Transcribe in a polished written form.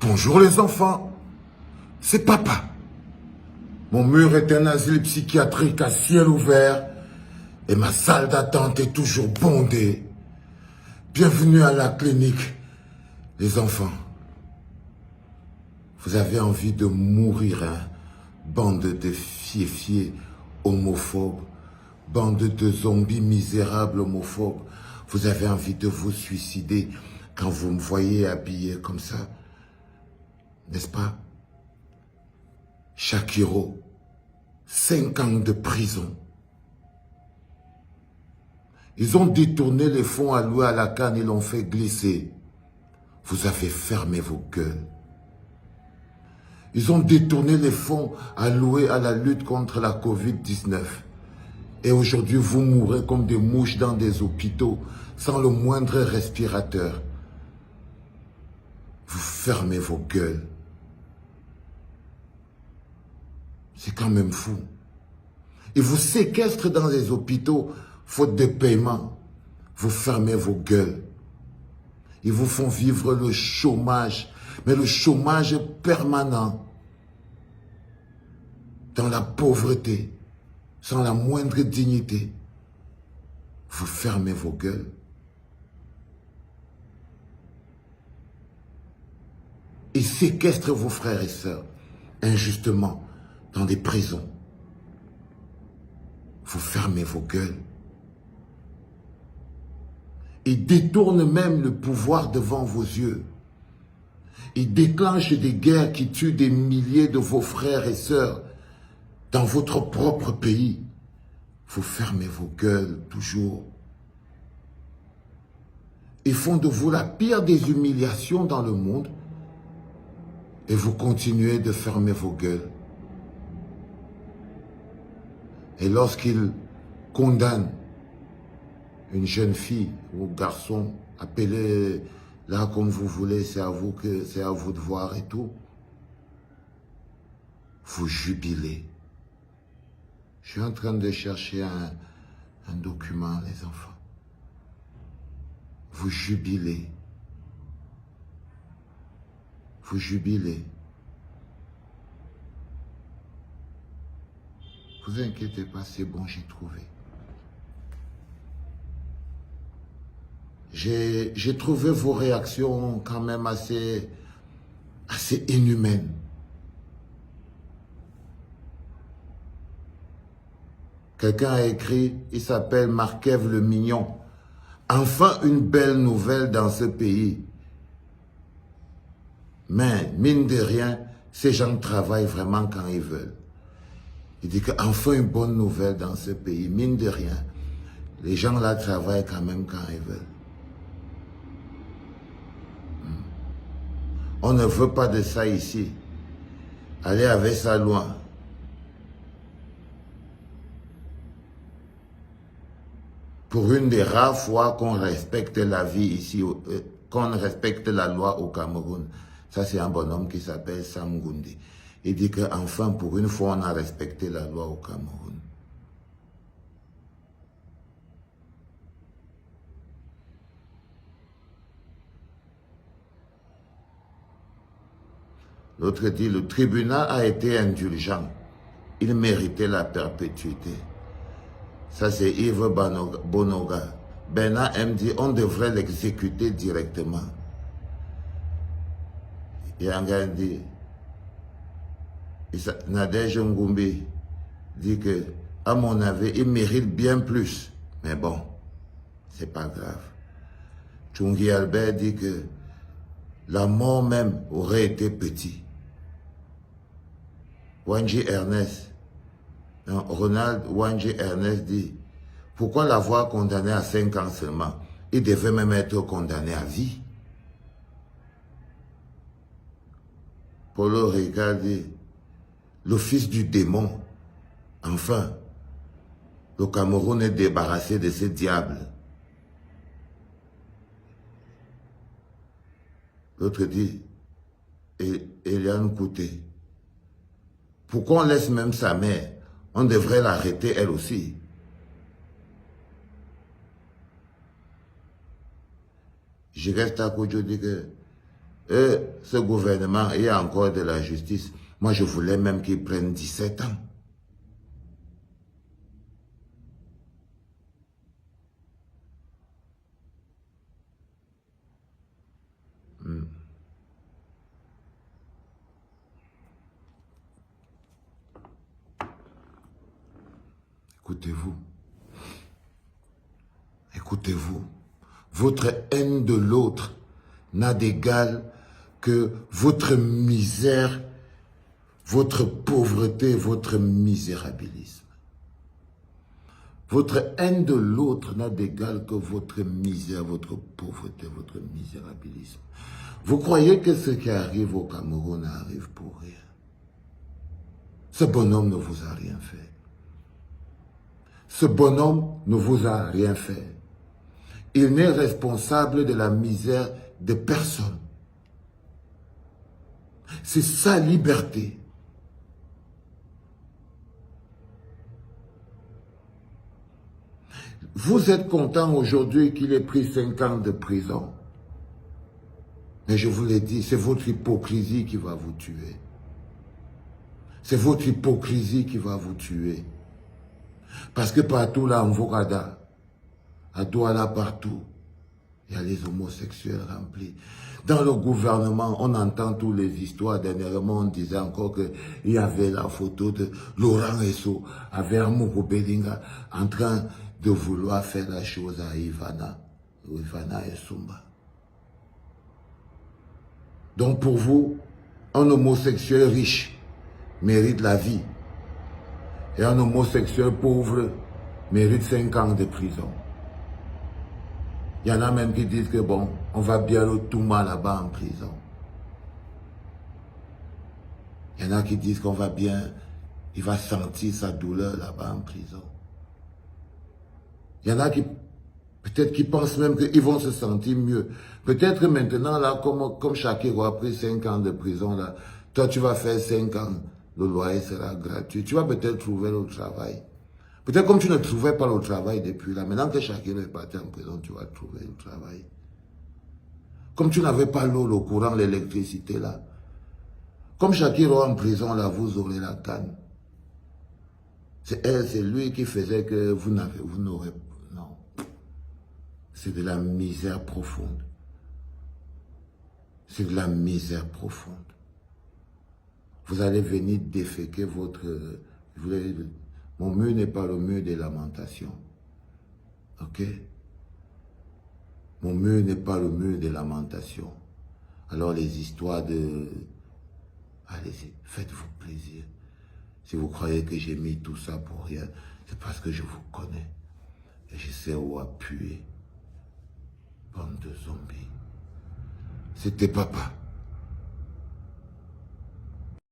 Bonjour les enfants, c'est papa. Mon mur est un asile psychiatrique à ciel ouvert et ma salle d'attente est toujours bondée. Bienvenue à la clinique, les enfants. Vous avez envie de mourir, hein? Bande de fiéfiés homophobes, bande de zombies misérables homophobes. Vous avez envie de vous suicider quand vous me voyez habillé comme ça, n'est-ce pas? Shakiro, 5 ans de prison. Ils ont détourné les fonds alloués à la CAN, ils l'ont fait glisser. Vous avez fermé vos gueules. Ils ont détourné les fonds alloués à la lutte contre la Covid-19. Et aujourd'hui, vous mourrez comme des mouches dans des hôpitaux, sans le moindre respirateur. Vous fermez vos gueules. C'est quand même fou. Ils vous séquestrent dans les hôpitaux, faute de paiement. Vous fermez vos gueules. Ils vous font vivre le chômage, mais le chômage permanent. Dans la pauvreté, sans la moindre dignité. Vous fermez vos gueules. Ils séquestrent vos frères et sœurs, injustement, dans des prisons. Vous fermez vos gueules. Ils détournent même le pouvoir devant vos yeux. Ils déclenchent des guerres qui tuent des milliers de vos frères et sœurs dans votre propre pays. Vous fermez vos gueules toujours. Ils font de vous la pire des humiliations dans le monde et vous continuez de fermer vos gueules. Et lorsqu'ils condamnent une jeune fille ou garçon, appelez-la comme vous voulez, c'est à vous de voir et tout, vous jubilez. Je suis en train de chercher un document, les enfants. Vous jubilez. Vous jubilez. Vous inquiétez pas, c'est bon, j'ai trouvé. J'ai trouvé vos réactions quand même assez inhumaines. Quelqu'un a écrit, il s'appelle Markev le Mignon. Enfin une belle nouvelle dans ce pays. Mais, mine de rien, ces gens travaillent vraiment quand ils veulent. Il dit qu'enfin une bonne nouvelle dans ce pays, mine de rien. Les gens là travaillent quand même quand ils veulent. On ne veut pas de ça ici. Allez avec ça loin. Pour une des rares fois qu'on respecte la vie ici, qu'on respecte la loi au Cameroun. Ça, c'est un bonhomme qui s'appelle Sam Gundi. Il dit qu'enfin, pour une fois, on a respecté la loi au Cameroun. L'autre dit, le tribunal a été indulgent. Il méritait la perpétuité. Ça, c'est Yves Bonoga. Bernard M dit, on devrait l'exécuter directement. Et un gars dit, Nadège Ngumbi dit que, à mon avis, il mérite bien plus. Mais bon, c'est pas grave. Tchungi Albert dit que la mort même aurait été petit. Wanji Ernest, non, Ronald Wanji Ernest dit, pourquoi l'avoir condamné à 5 ans seulement? Il devait même être condamné à vie. Paulo Ricard dit, le fils du démon, enfin, le Cameroun est débarrassé de ce diable. L'autre dit, Eliane Kouté, pourquoi on laisse même sa mère? On devrait l'arrêter elle aussi. Je reste à côté, je dis que Et ce gouvernement, il y a encore de la justice. Moi, je voulais même qu'il prenne 17 ans. Écoutez-vous. Écoutez-vous. Votre haine de l'autre n'a d'égal que votre misère, votre pauvreté, votre misérabilisme. Votre haine de l'autre n'a d'égal que votre misère, votre pauvreté, votre misérabilisme. Vous croyez que ce qui arrive au Cameroun arrive pour rien? Ce bonhomme ne vous a rien fait. Ce bonhomme ne vous a rien fait. Il n'est responsable de la misère de personne. C'est sa liberté. Vous êtes content aujourd'hui qu'il ait pris 5 ans de prison. Mais je vous l'ai dit, c'est votre hypocrisie qui va vous tuer. C'est votre hypocrisie qui va vous tuer. Parce que partout là, en Vogada, à Douala, partout, il y a les homosexuels remplis. Dans le gouvernement, on entend toutes les histoires. Dernièrement, on disait encore qu'il y avait la photo de Laurent Esso avec Amourou Belinga en train de vouloir faire la chose à Ivana et Sumba. Donc pour vous, un homosexuel riche mérite la vie. Et un homosexuel pauvre mérite 5 ans de prison. Il y en a même qui disent que bon, on va bien le Touma là-bas en prison. Il y en a qui disent qu'on va bien, il va sentir sa douleur là-bas en prison. Il y en a qui, peut-être qui pensent même qu'ils vont se sentir mieux. Peut-être maintenant là, comme Shakiro a pris 5 ans de prison là, toi tu vas faire 5 ans, le loyer sera gratuit. Tu vas peut-être trouver le travail. Peut-être comme tu ne trouvais pas le travail depuis là, maintenant que Shakiro est parti en prison, tu vas trouver le travail. Comme tu n'avais pas l'eau, le courant, l'électricité là. Comme Shakiro en prison là, vous aurez la canne. C'est elle, c'est lui qui faisait que vous n'aurez, non. C'est de la misère profonde. C'est de la misère profonde. Vous allez venir déféquer votre... Mon mur n'est pas le mur des lamentations. Ok? Mon mur n'est pas le mur des lamentations. Alors les histoires de... Allez-y, faites-vous plaisir. Si vous croyez que j'ai mis tout ça pour rien, c'est parce que je vous connais. Et je sais où appuyer. Bande de zombies. C'était papa.